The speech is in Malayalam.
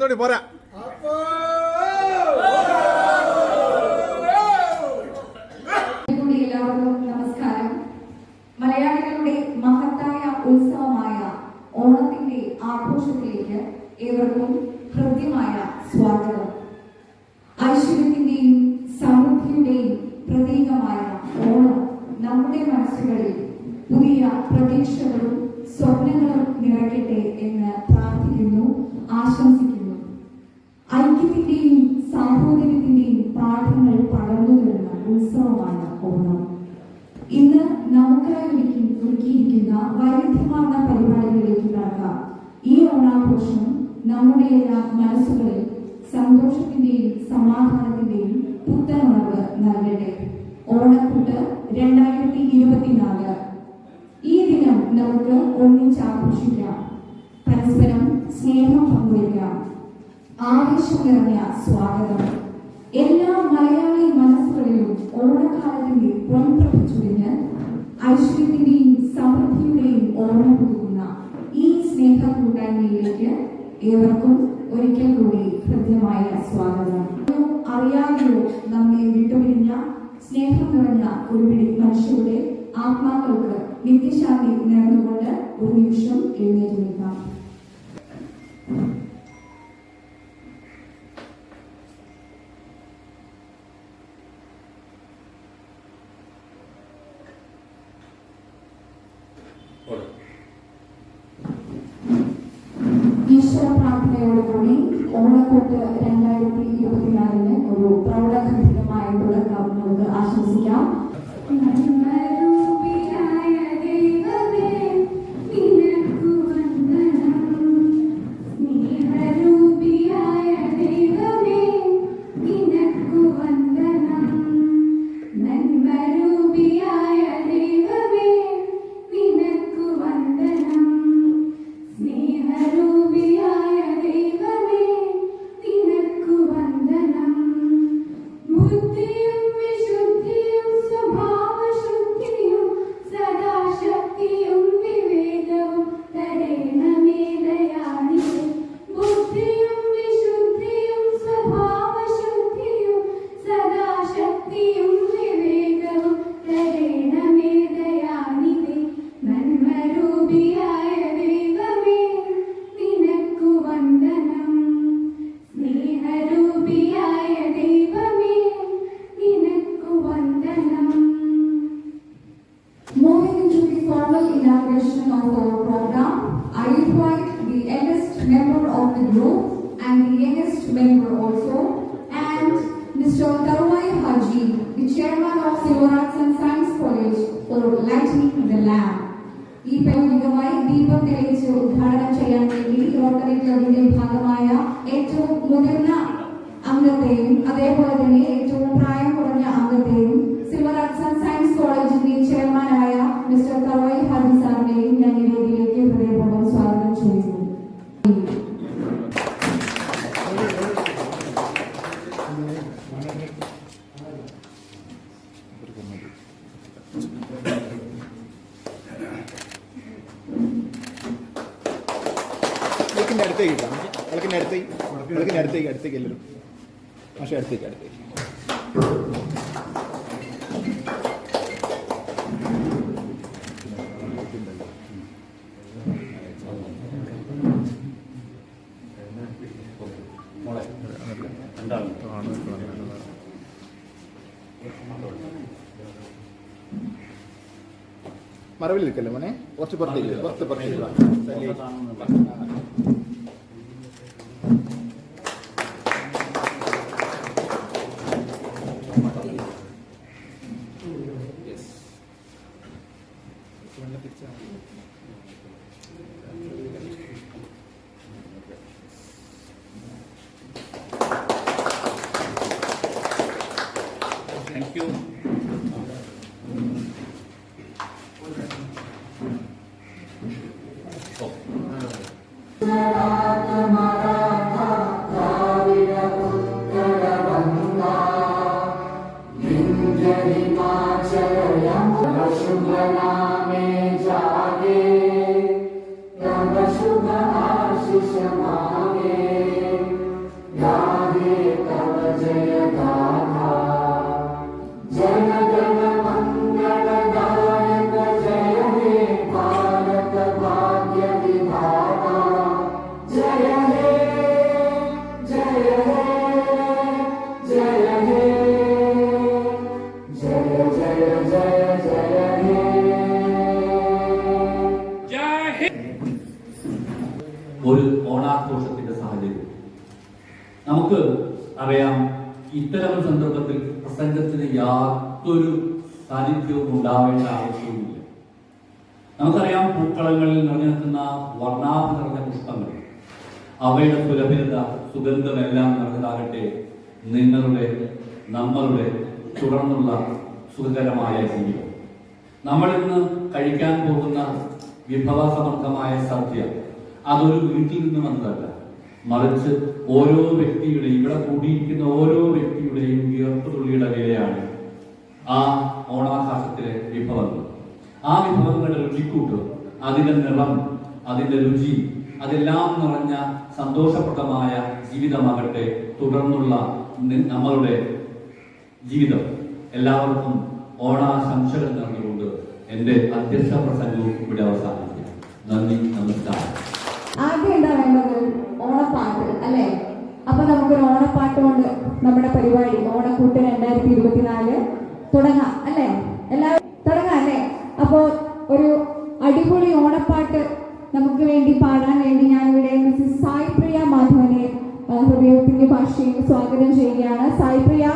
നോടി പോരാ. എല്ലാവർക്കും നമസ്കാരം. മലയാളികളുടെ മഹത്തായ ഉത്സവമായ ഓണത്തിന്റെ ആഘോഷത്തിലേക്ക് ഏവർക്കും ഹൃദ്യമായ സ്വാഗതം. ഐശ്വര്യത്തിന്റെയും സമൃദ്ധിയുടെയും പ്രതീകമായ ഓണം നമ്മുടെ മനസ്സുകളിൽ പുതിയ പ്രതീക്ഷകളും സ്വപ്നങ്ങളും നിറയ്ക്കട്ടെ എന്ന് പ്രാർത്ഥിക്കുന്നു, ആശംസിക്കുന്നു. ഐക്യത്തിന്റെയും സാഹോദര്യത്തിന്റെയും പാഠങ്ങൾ പകർന്നു തരുന്ന ഉത്സവമാണ് ഓണം. ഇന്ന് നമുക്കായി ഒരുക്കിയിരിക്കുന്ന വൈവിധ്യമാർന്ന പരിപാടികളിലേക്ക് കടക്കാം. ഈ ഓണാഘോഷം നമ്മുടെ എല്ലാ മനസ്സുകളിൽ സന്തോഷത്തിന്റെയും സമാധാനത്തിന്റെയും പുത്തനുണർവ് നൽകട്ടെ. ഓണക്കൂട്ട് 2024. ഈ ദിനം നമുക്ക് ഒന്നിച്ച് ആഘോഷിക്കാം, പരസ്പരം സ്നേഹം പങ്കുവയ്ക്കാം. ആവേശം നിറഞ്ഞ സ്വാഗതം. എല്ലാ മലയാളി മനസ്സുകളിലും ഓണക്കാലത്തിന്റെ പൊൻപ്രഭ ചുരിഞ്ഞ് ഐശ്വര്യത്തിന്റെയും സമൃദ്ധിയുടെയും ഓണം പുതുക്കുന്ന ഈ സ്നേഹ കൂട്ടായ്മയിലേക്ക് ഏവർക്കും ഒരിക്കൽ കൂടി ഹൃദ്യമായ സ്വാഗതം. അറിയാതെയോ നമ്മെ വിട്ടുപിരിഞ്ഞ സ്നേഹം നിറഞ്ഞ ഒരുപിടി മനുഷ്യരുടെ ആത്മാക്കൾക്ക് നിത്യശാന്തി നേർന്നുകൊണ്ട് ഒരു നിമിഷം എഴുന്നേറ്റ് നിൽക്കാം. ഈശ്വര പ്രാർത്ഥനയോടുകൂടി ഓണക്കൂട്ട് 2024 ഒരു പ്രൗഢഗംഭീരമായ തുടക്കം നമുക്ക് ആശംസിക്കാം. And the youngest member also, and Mr. Tarwai Haji, the chairman of Civil Arts and Science College, for lighting the lamp. ഈ പ്രൗഢികമായി ദീപം തെളിയിച്ച് ഉദ്ഘാടനം ചെയ്യാൻ വേണ്ടി റോട്ടറി ക്ലബിന്റെ ഭാഗമായ ഏറ്റവും മുതിർന്ന അംഗത്തെയും അതേപോലെ തന്നെ ഏറ്റവും പ്രായം കുറഞ്ഞ അംഗത്തെയും സിൽവർ ആർട്സ് ആൻഡ് സയൻസ് കോളേജിന്റെ ചെയർമാനായ മിസ്റ്റർ തർവൈ ഹാജി സാറിനെയും ഞാൻ ഈ വേദിയിലേക്ക് ഹൃദയപൂർവ്വം സ്വാഗതം ചെയ്യുന്നു. അടുത്തേക്ക് എല്ലാവരും പക്ഷേ അടുത്തേക്ക് മറവിൽ നിൽക്കല്ലേ മോനെ, കുറച്ച് പുറത്തേക്ക് Thank you. शुभ नामे जागे ഒരു ഓണാഘോഷത്തിന്റെ സാഹചര്യം നമുക്ക് അറിയാം. ഇത്തരം സന്ദർഭത്തിൽ പ്രസംഗത്തിന് യാതൊരു സാന്നിധ്യവും ഉണ്ടാവേണ്ട ആവശ്യവുമില്ല. നമുക്കറിയാം, പൂക്കളങ്ങളിൽ നിറഞ്ഞു നിൽക്കുന്ന വർണ്ണാഭ നിറഞ്ഞ പുഷ്പങ്ങൾ, അവയുടെ സുലഭ്യത, സുഗന്ധമെല്ലാം നിറഞ്ഞതാകട്ടെ നിങ്ങളുടെ, നമ്മളുടെ തുടർന്നുള്ള സുഖകരമായ ജീവിതം. നമ്മളിന്ന് കഴിക്കാൻ പോകുന്ന വിഭവസമൃദ്ധമായ സദ്യ അതൊരു വീട്ടിൽ നിന്ന് വന്നതല്ല, മറിച്ച് ഓരോ വ്യക്തിയുടെയും, ഇവിടെ കൂടിയിരിക്കുന്ന ഓരോ വ്യക്തിയുടെയും വിയർപ്പ് തുള്ളിയുടെ വിലയാണ് ആ ഓണാഘോഷത്തിലെ വിഭവങ്ങൾ. ആ വിഭവങ്ങളുടെ രുചിക്കൂട്ട്, അതിന്റെ നിറം, അതിന്റെ രുചി, അതെല്ലാം നിറഞ്ഞ സന്തോഷപ്രദമായ ജീവിതമാകട്ടെ തുടർന്നുള്ള നമ്മളുടെ ജീവിതം. എല്ലാവർക്കും ഓണാശംസകൾ നേർന്നുകൊണ്ട് എന്റെ അധ്യക്ഷ പ്രസംഗവും ഇവിടെ അവസാനിക്കുക. നന്ദി, നമസ്കാരം. ആദ്യം എന്താ വേണ്ടത്? ഓണപ്പാട്ട്, അല്ലേ? അപ്പൊ നമുക്കൊരു ഓണപ്പാട്ട് കൊണ്ട് നമ്മുടെ പരിപാടി ഓണക്കൂട്ട് 2024 തുടങ്ങാം, അല്ലേ? എല്ലാവരും തുടങ്ങാം, അല്ലേ? അപ്പോ ഒരു അടിപൊളി ഓണപ്പാട്ട് നമുക്ക് വേണ്ടി പാടാൻ വേണ്ടി ഞാനിവിടെ മിസ്സിസ് സായി പ്രിയ മാധവനെ ഹൃദയത്തിന്റെ ഭാഷയിൽ സ്വാഗതം ചെയ്യുകയാണ്. സായി പ്രിയ.